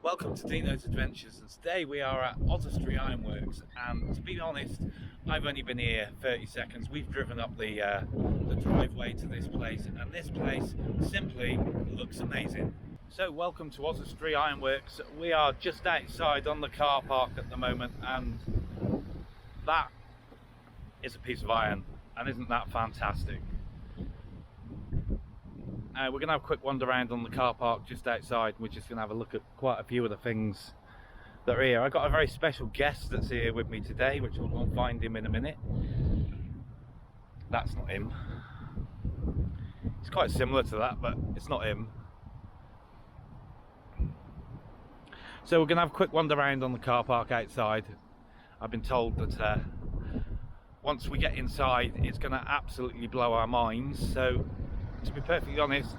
Welcome to Deanos Adventures, and today we are at Oswestry Ironworks, and to be honest, I've only been here 30 seconds. We've driven up the driveway to this place, and this place simply looks amazing. So welcome to Oswestry Ironworks. We are just outside on the car park at the moment, and that is a piece of iron, and isn't that fantastic? We're going to have a quick wander around on the car park just outside. We're just going to have a look at quite a few of the things that are here. I've got a very special guest that's here with me today, which we'll go and find him in a minute. That's not him. It's quite similar to that, but it's not him. So we're going to have a quick wander around on the car park outside. I've been told that once we get inside, it's going to absolutely blow our minds. So to be perfectly honest,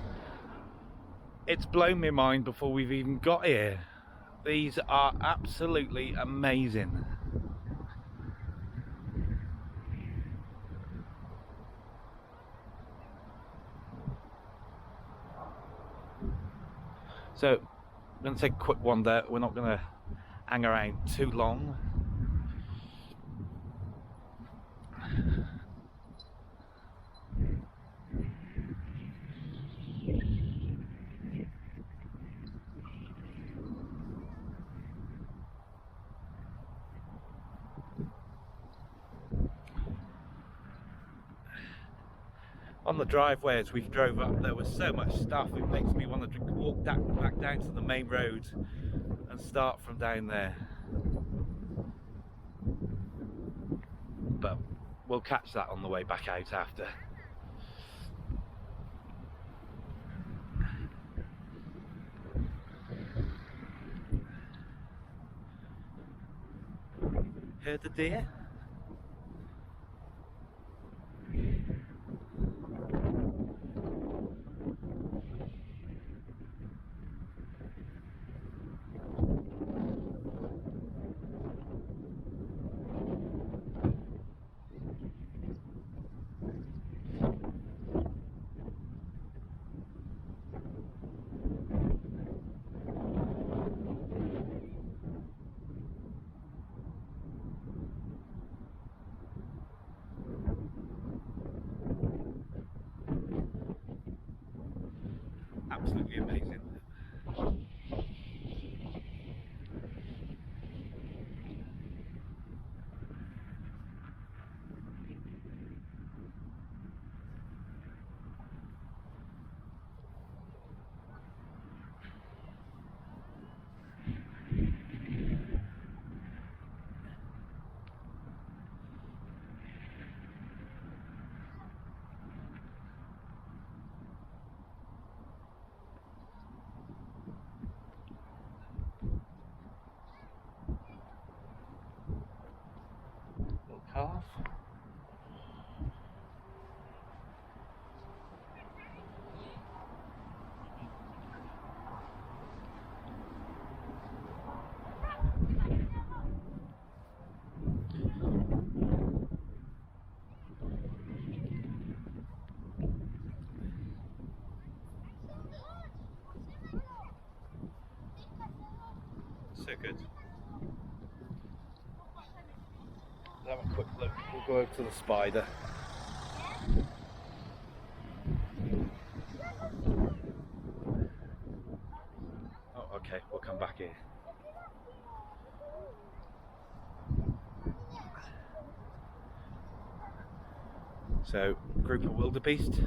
it's blown my mind before we've even got here. These are absolutely amazing. So I'm going to take a quick wander. We're not going to hang around too long. On the driveway as we drove up, there was so much stuff, it makes me want to walk back down to the main road and start from down there. But we'll catch that on the way back out after. Heard the deer? Absolutely amazing. Little calf. So good. Let's have a quick look. We'll go over to the spider. Oh, okay, we'll come back here. So, group of wildebeest.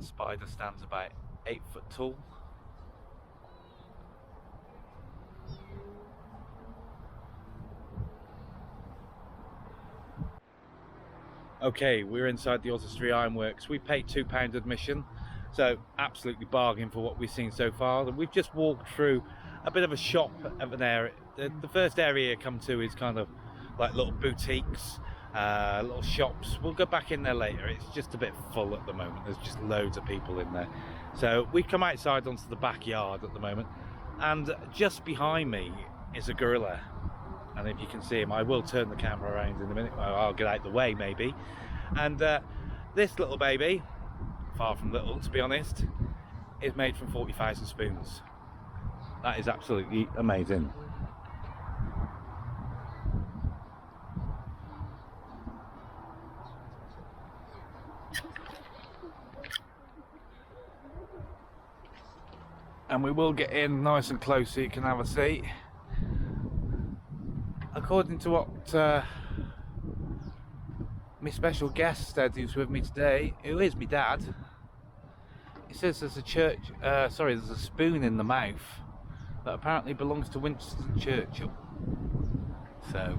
spider stands about 8 foot tall. Okay, we're inside the Oswestry Ironworks. We paid £2 admission, so absolutely bargain for what we've seen so far. We've just walked through a bit of a shop of an area. The first area you come to is kind of like little boutiques, little shops. We'll go back in there later. It's just a bit full at the moment. There's just loads of people in there. So we've come outside onto the backyard at the moment, and just behind me is a gorilla. And if you can see him, I will turn the camera around in a minute. Well, I'll get out the way maybe. And this little baby, far from little to be honest, is made from 40,000 spoons. That is absolutely amazing. And we will get in nice and close so you can have a seat. According to what my special guest said, who's with me today, who is my dad, he says there's there's a spoon in the mouth that apparently belongs to Winston Churchill. So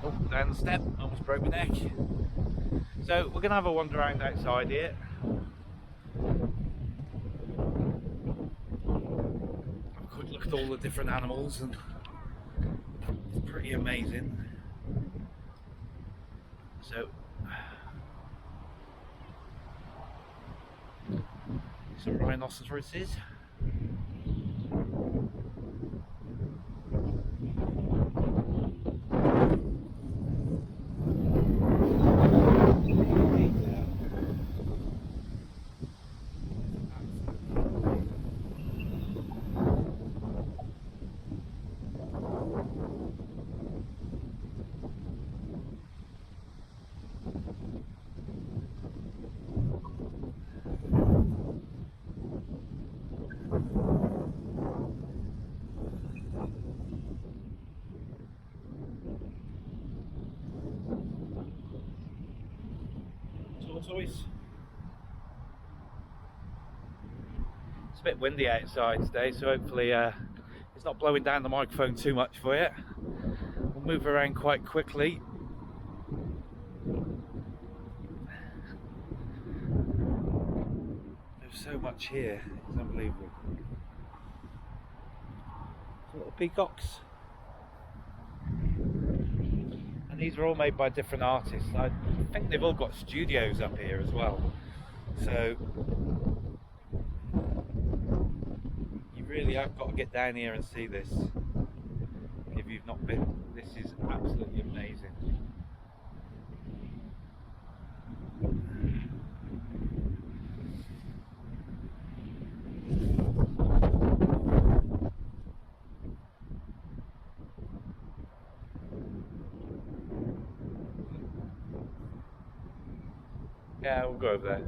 oh, down the step, almost broke my neck. So we're gonna have a wander around outside here. Look at all the different animals, and it's pretty amazing. So some rhinoceroses. Tortoise. It's a bit windy outside today, so hopefully it's not blowing down the microphone too much for you. We'll move around quite quickly. There's so much here, it's unbelievable. Little peacocks. And these are all made by different artists. I think they've all got studios up here as well. So you really have got to get down here and see this. If you've not been, this is absolutely amazing. Yeah, we'll go over there.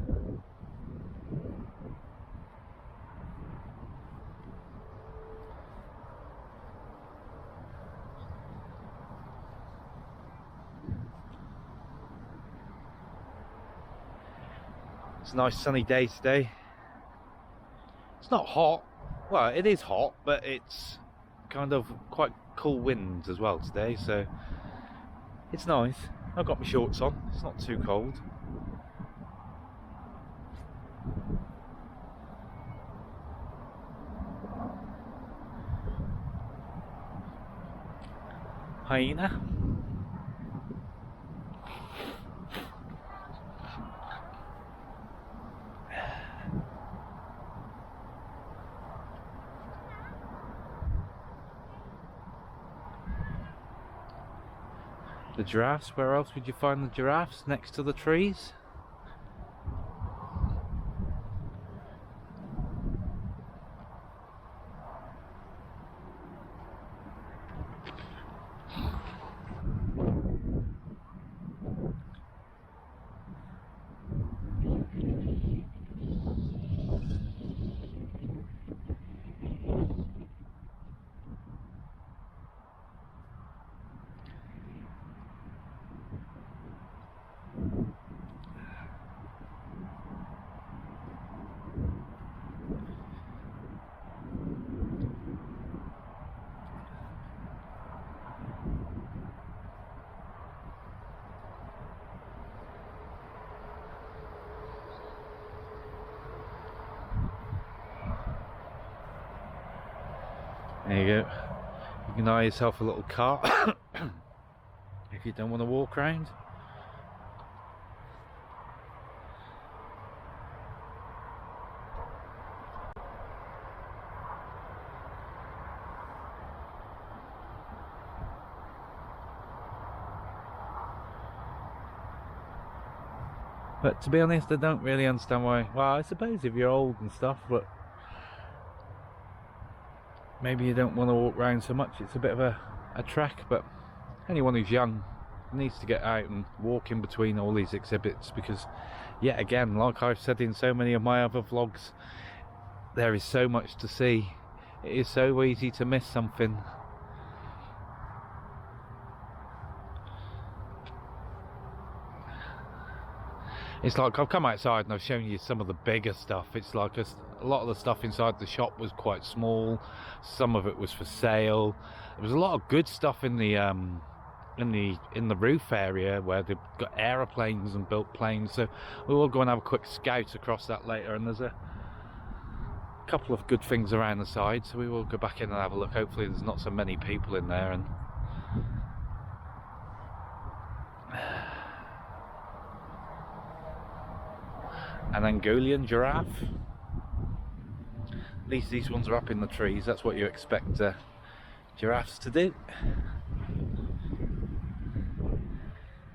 It's a nice sunny day today. It's not hot. Well, it is hot, but it's kind of quite cool winds as well today, so it's nice. I've got my shorts on. It's not too cold. Hyena. The giraffes. Where else would you find the giraffes? Next to the trees? There you go. You can hire yourself a little cart if you don't want to walk around. But to be honest, I don't really understand why. Well, I suppose if you're old and stuff, but maybe you don't want to walk around so much. It's a bit of a trek, but anyone who's young needs to get out and walk in between all these exhibits, because yet again, like I've said in so many of my other vlogs, there is so much to see. It is so easy to miss something. It's like I've come outside and I've shown you some of the bigger stuff. It's like a lot of the stuff inside the shop was quite small. Some of it was for sale. There was a lot of good stuff in the roof area where they've got aeroplanes and built planes. So we will go and have a quick scout across that later. And there's a couple of good things around the side. So we will go back in and have a look. Hopefully there's not so many people in there. And an Angolian giraffe. At least these ones are up in the trees. That's what you expect giraffes to do.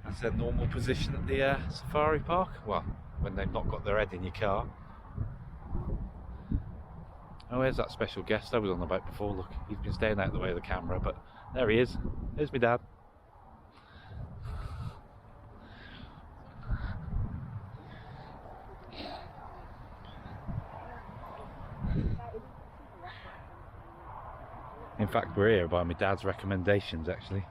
That's their normal position at the safari park. Well, when they've not got their head in your car. Oh, where's that special guest I was on about before? Look, he's been staying out of the way of the camera, but there he is. There's my dad. In fact, we're here by my dad's recommendations, actually.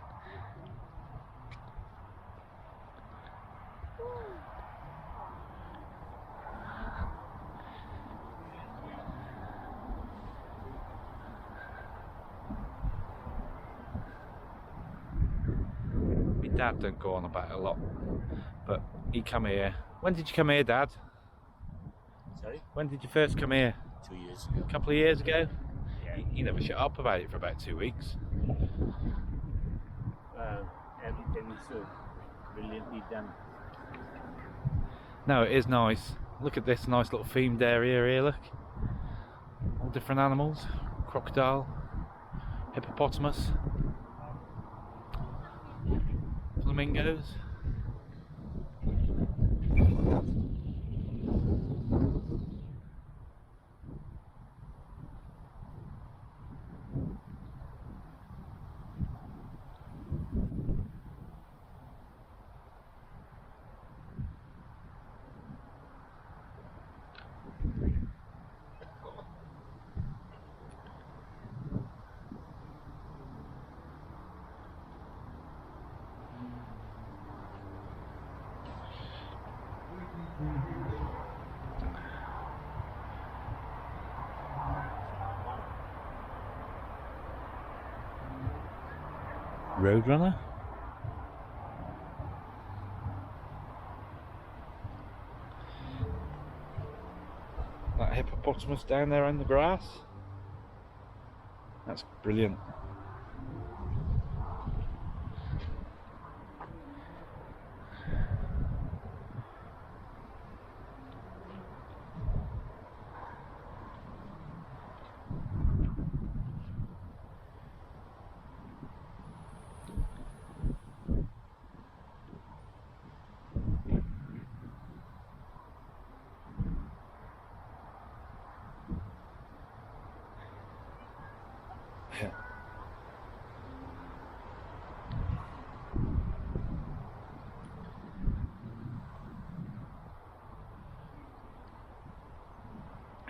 My dad don't go on about it a lot, but he come here. When did you come here, Dad? Sorry? When did you first come here? 2 years ago. A couple of years ago? Yeah. You never shut up about it for about 2 weeks. Everything is brilliantly done. No, it is nice. Look at this nice little themed area here, look. All different animals. Crocodile, hippopotamus, flamingos. Roadrunner. That hippopotamus down there in the grass. That's brilliant.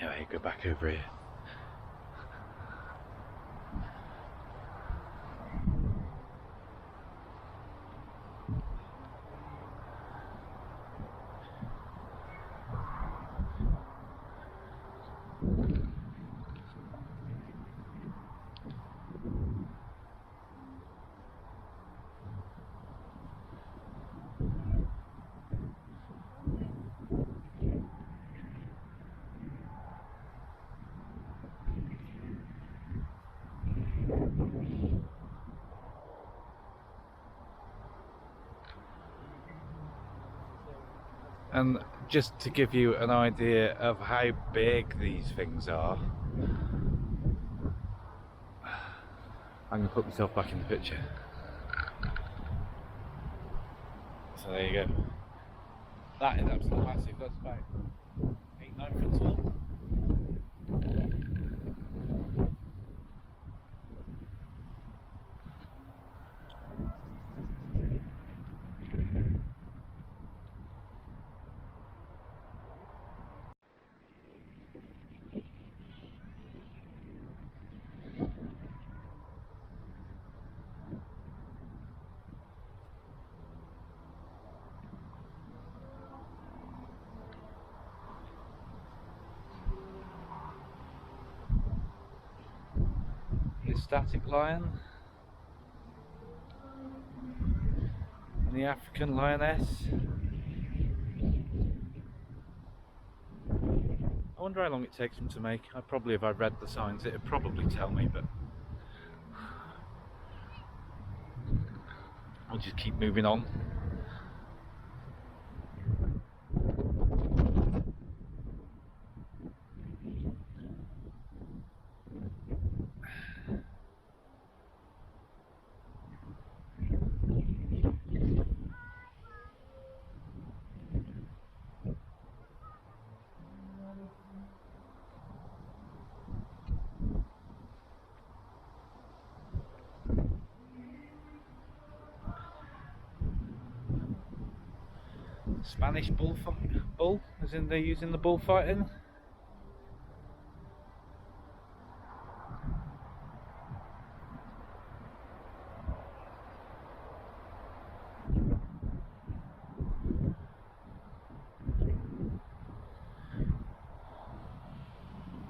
Anyway, go back over here. And just to give you an idea of how big these things are, I'm going to put myself back in the picture. So there you go. That is absolutely massive. That's about 8-9 foot tall. The static lion and the African lioness. I wonder how long it takes them to make. If I read the signs, it would probably tell me, but I'll just keep moving on. Spanish bull, as in they're using the bullfighting.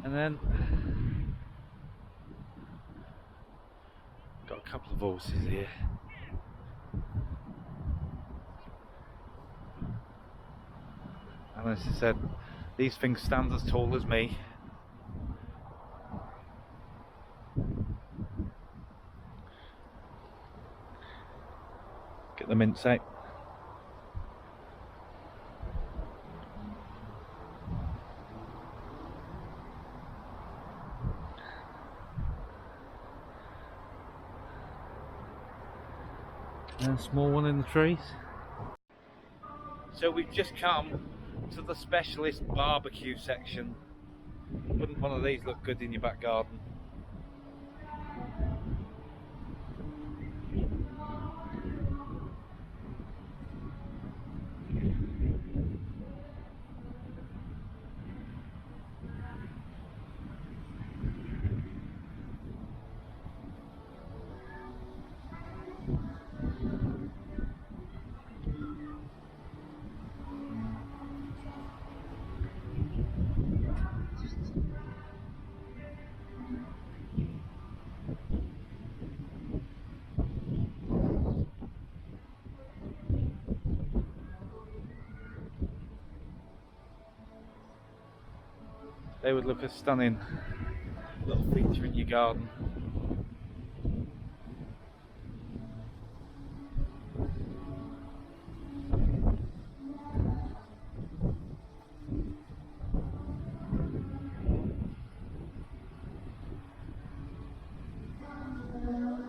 And then got a couple of horses here. And as I said, these things stand as tall as me. Get the mince out. And a small one in the trees. So we've just come to the specialist barbecue section. Wouldn't one of these look good in your back garden? They would look a stunning little feature in your garden.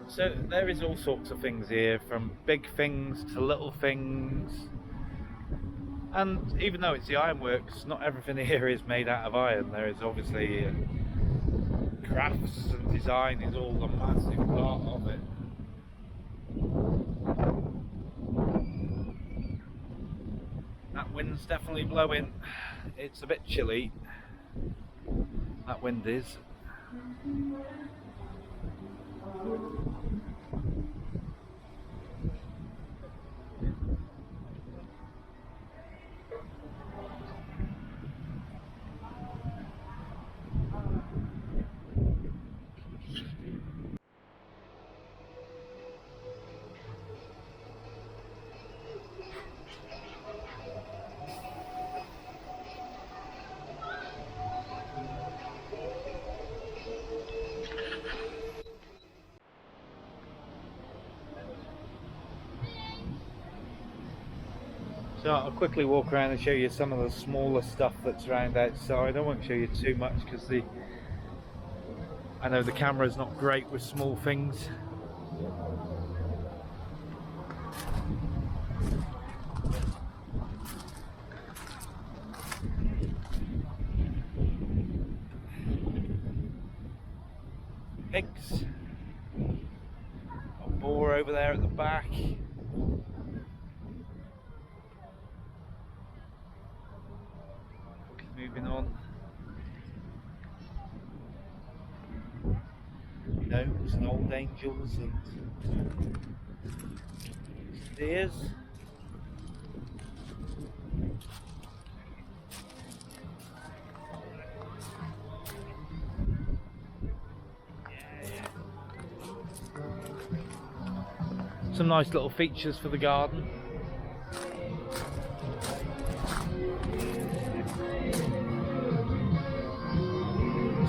So there is all sorts of things here, from big things to little things. And even though it's the Ironworks, not everything here is made out of iron. There is obviously crafts and design is all a massive part of it. That wind's definitely blowing. It's a bit chilly. That wind is. So I'll quickly walk around and show you some of the smaller stuff that's around outside. I won't show you too much because I know the camera's not great with small things. Pigs. A boar over there at the back. Moving on. Gnomes and old angels and steers. Some nice little features for the garden.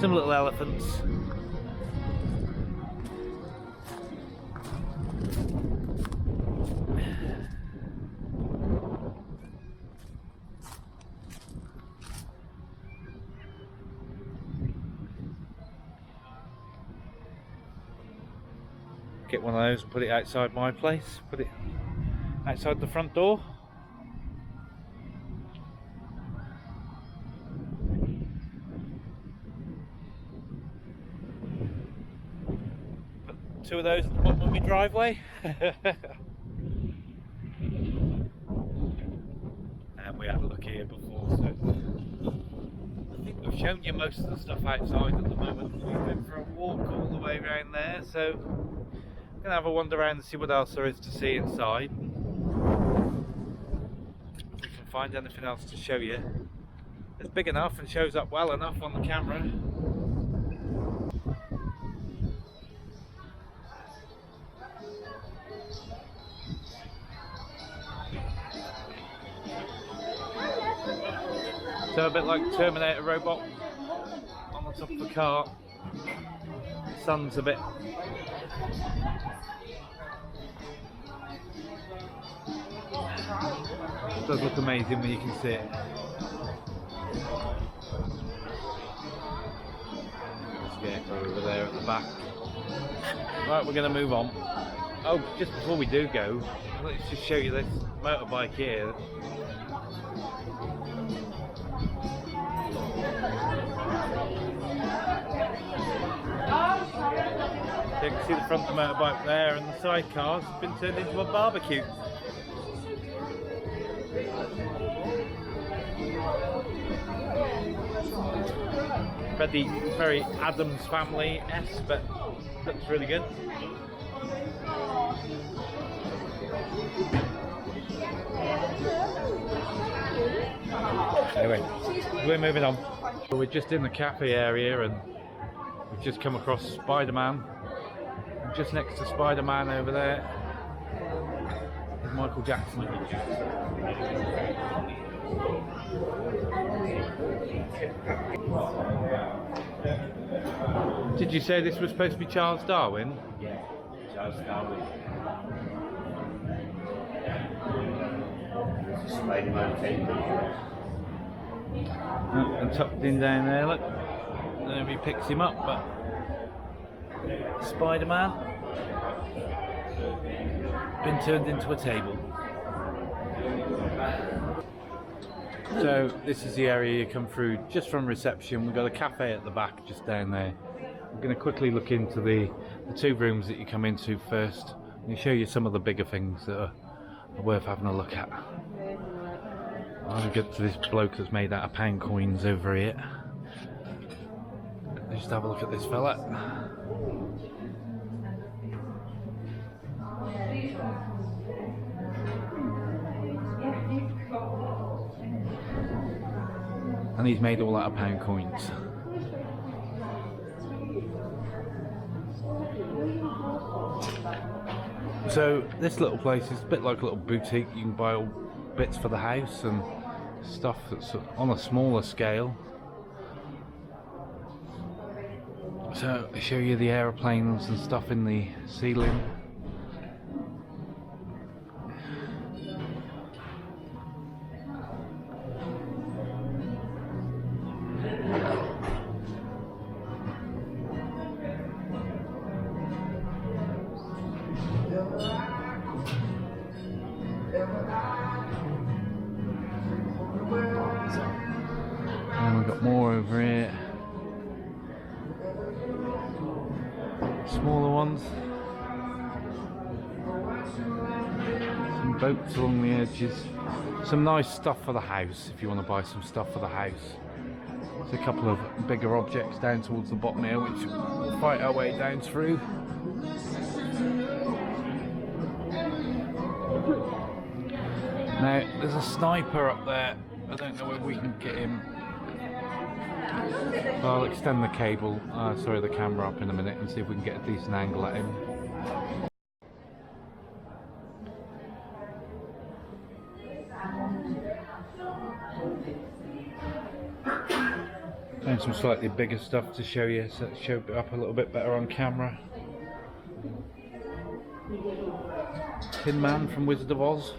Some little elephants. Get one of those and put it outside my place. Put it outside the front door. Two of those at the bottom of my driveway. And we had a look here before, so I think we've shown you most of the stuff outside at the moment. We've been for a walk all the way around there, so I'm gonna have a wander around and see what else there is to see inside. If we can find anything else to show you. It's big enough and shows up well enough on the camera. So a bit like Terminator robot on the top of the car. The sun's a bit it does look amazing when you can see it. Scarecrow over there at the back. Right, we're going to move on. Oh, just before we do go, let's just show you this motorbike here. So you can see the front of the motorbike there, and the sidecar's been turned into a barbecue. Very Addams Family-esque, but looks really good. Anyway, we're moving on. So we're just in the cafe area and we've just come across Spider-Man. Just next to Spider-Man over there is Michael Jackson. Did you say this was supposed to be Charles Darwin? Yeah, Charles Darwin. Spider-Man temple. And tucked in down there, look. Nobody picks him up, but Spider-Man been turned into a table. So this is the area you come through just from reception. We've got a cafe at the back just down there. I'm going to quickly look into the two rooms that you come into first. I'm going to show you some of the bigger things that are worth having a look at. I'll get to this bloke that's made out of pound coins over here. Just have a look at this fella. And he's made all out of pound coins. So this little place is a bit like a little boutique. You can buy all bits for the house and stuff that's on a smaller scale. So I show you the aeroplanes and stuff in the ceiling. stands. Some boats along the edges. Some nice stuff for the house if you want to buy some stuff for the house. There's a couple of bigger objects down towards the bottom here which we'll fight our way down through. Now there's a sniper up there. I don't know whether we can get him. So I'll extend the cable, the camera up in a minute and see if we can get a decent angle at him. And some slightly bigger stuff to show you, so show it up a little bit better on camera. Tin Man from Wizard of Oz.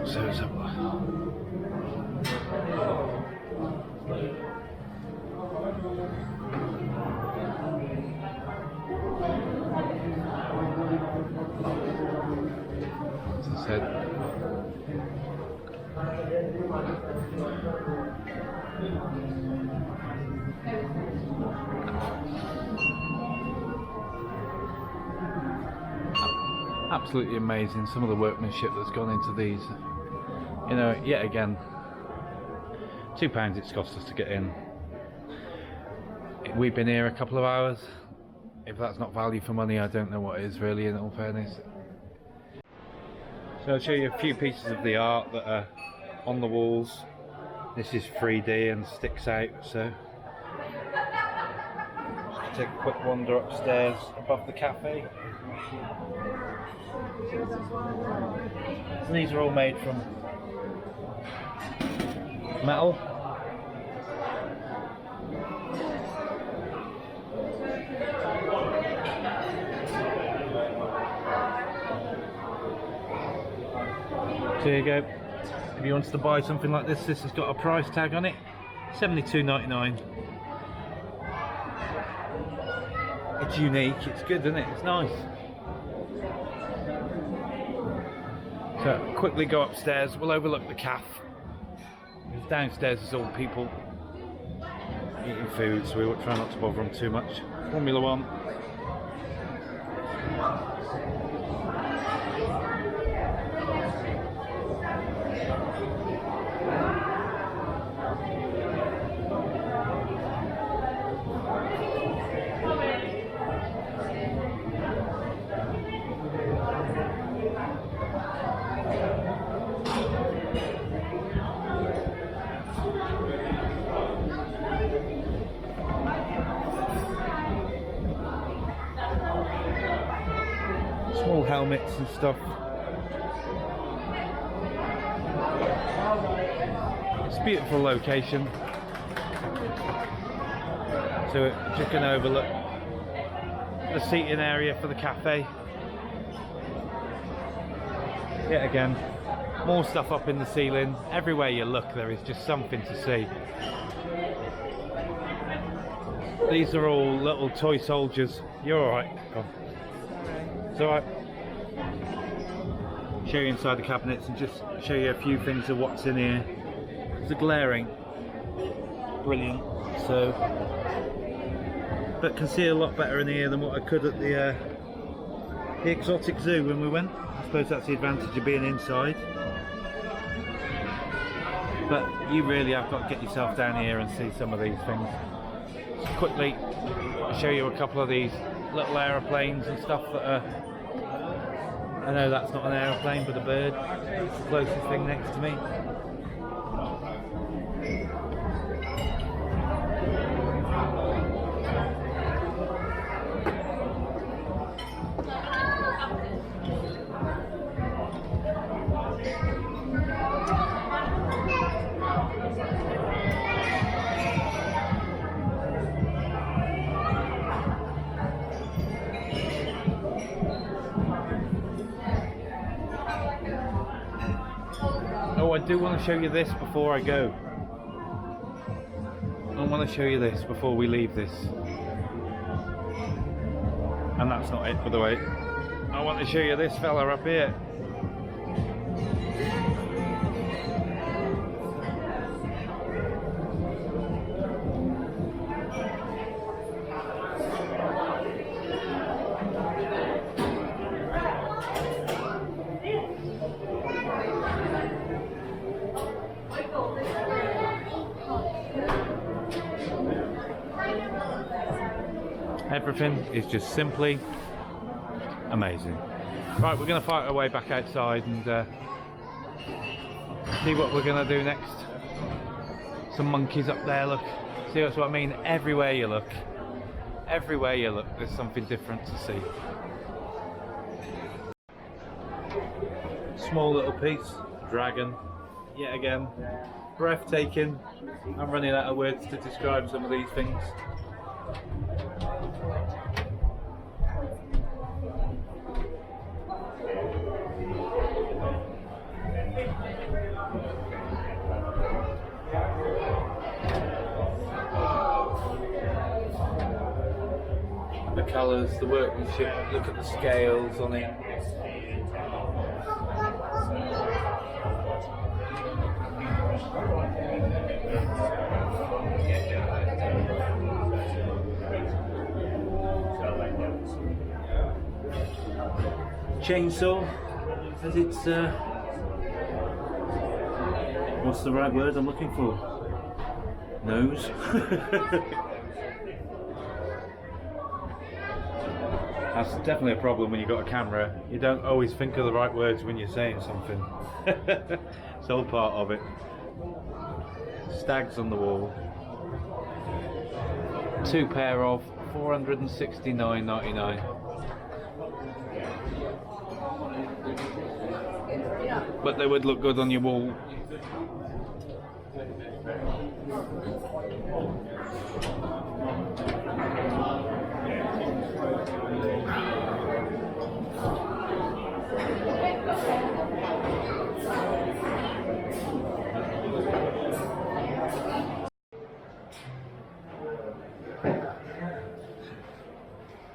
So it's as I said, absolutely amazing, some of the workmanship that's gone into these. You know, yet again, £2 it's cost us to get in. We've been here a couple of hours. If that's not value for money, I don't know what is really, in all fairness. So I'll show you a few pieces of the art that are on the walls. This is 3D and sticks out, so just take a quick wander upstairs above the cafe. So these are all made from metal. So there you go. If you wanted to buy something like this, this has got a price tag on it, $72.99. It's unique, it's good, isn't it? It's nice. So quickly go upstairs, we'll overlook the cafe. Because downstairs is all people eating food, so we will try not to bother them too much. Formula One. Small helmets and stuff. It's a beautiful location. So we're just going to overlook the seating area for the cafe. Yet again, more stuff up in the ceiling. Everywhere you look there is just something to see. These are all little toy soldiers. You're alright. It's alright. Show you inside the cabinets and just show you a few things of what's in here. It's glaring. Brilliant. So, but can see a lot better in here than what I could at the exotic zoo when we went. I suppose that's the advantage of being inside. But you really have got to get yourself down here and see some of these things. Just quickly, I'll show you a couple of these little aeroplanes and stuff that are, I know that's not an aeroplane but a bird. It's the closest thing next to me. Oh, I do want to show you this before I go. I want to show you this before we leave this. And that's not it, by the way. I want to show you this fella up here. Everything is just simply amazing. Right, we're going to fight our way back outside and see what we're going to do next. Some monkeys up there, look. See, that's what I mean? Everywhere you look, there's something different to see. Small little piece, dragon, yet again, breathtaking. I'm running out of words to describe some of these things. The colours, the workmanship, look at the scales on it. Chainsaw, as it's what's the right word I'm looking for? Nose. That's definitely a problem when you've got a camera. You don't always think of the right words when you're saying something. It's all part of it. Stags on the wall. 2 pair of $469.99. But they would look good on your wall.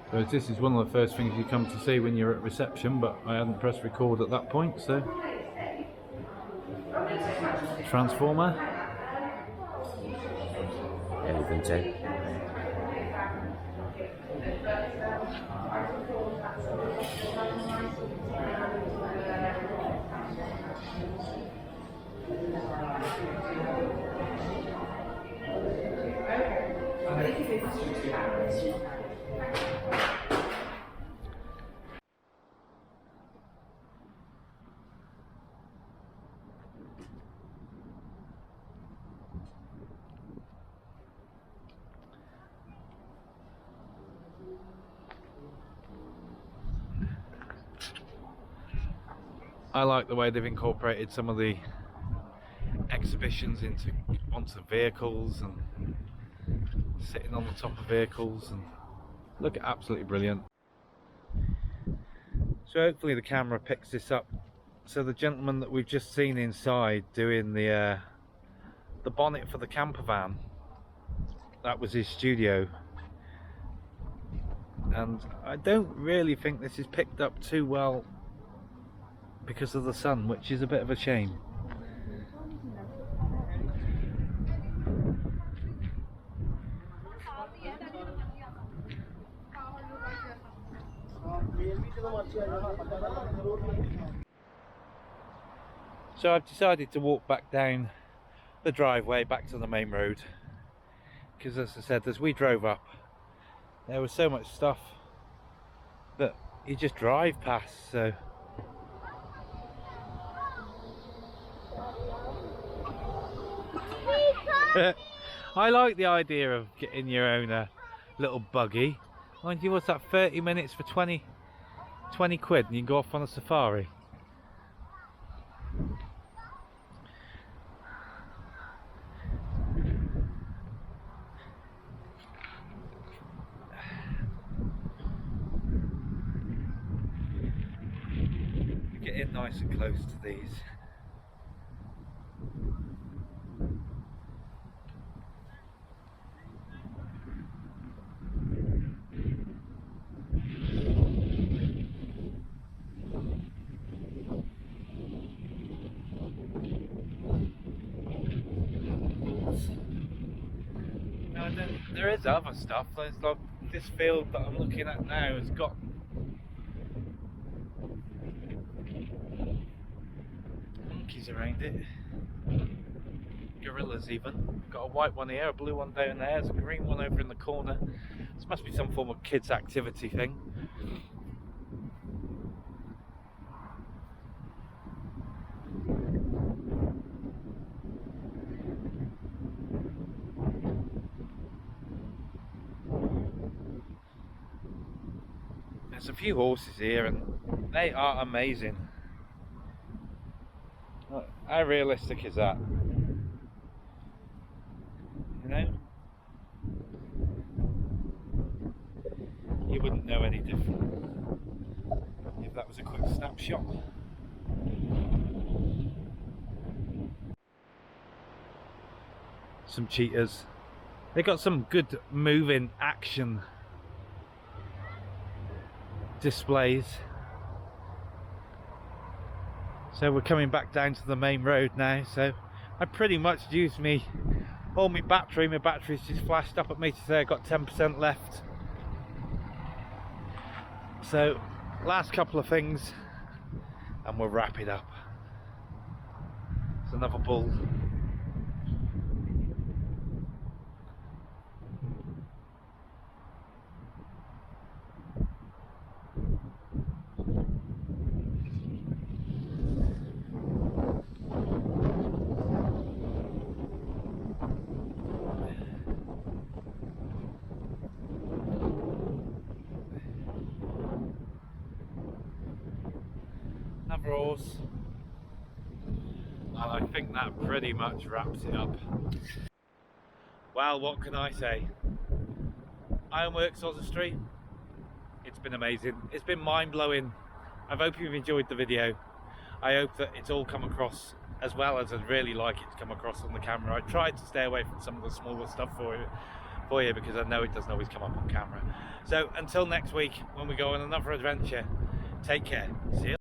So this is one of the first things you come to see when you're at reception, but I hadn't pressed record at that point, so. Transformer. Yeah, you can take. I like the way they've incorporated some of the exhibitions onto vehicles and sitting on the top of vehicles, and look, absolutely brilliant. So hopefully the camera picks this up. So the gentleman that we've just seen inside doing the bonnet for the camper van, that was his studio, and I don't really think this is picked up too well because of the sun, which is a bit of a shame. So I've decided to walk back down the driveway back to the main road, because as I said, as we drove up, there was so much stuff that you just drive past. So I like the idea of getting your own little buggy. Mind you, what's that, 30 minutes for 20 quid, and you can go off on a safari. Get in nice and close to these. there's other stuff. There's like this field that I'm looking at now has got monkeys around it, gorillas even. Got a white one here, a blue one down there, there's a green one over in the corner. This must be some form of kids activity thing. There's a few horses here and they are amazing. Look, how realistic is that? You know? You wouldn't know any different if that was a quick snapshot. Some cheetahs. They got some good moving action displays. So we're coming back down to the main road now, so I pretty much used all my battery's just flashed up at me to say I got 10% left. So last couple of things and we'll wrap it up. It's another bull. Another horse, and I think that pretty much wraps it up. Well, what can I say? Ironworks Oswestry, it's been amazing. It's been mind-blowing. I hope you've enjoyed the video. I hope that it's all come across as well as I'd really like it to come across on the camera. I tried to stay away from some of the smaller stuff for you because I know it doesn't always come up on camera. So until next week when we go on another adventure, take care. See you later.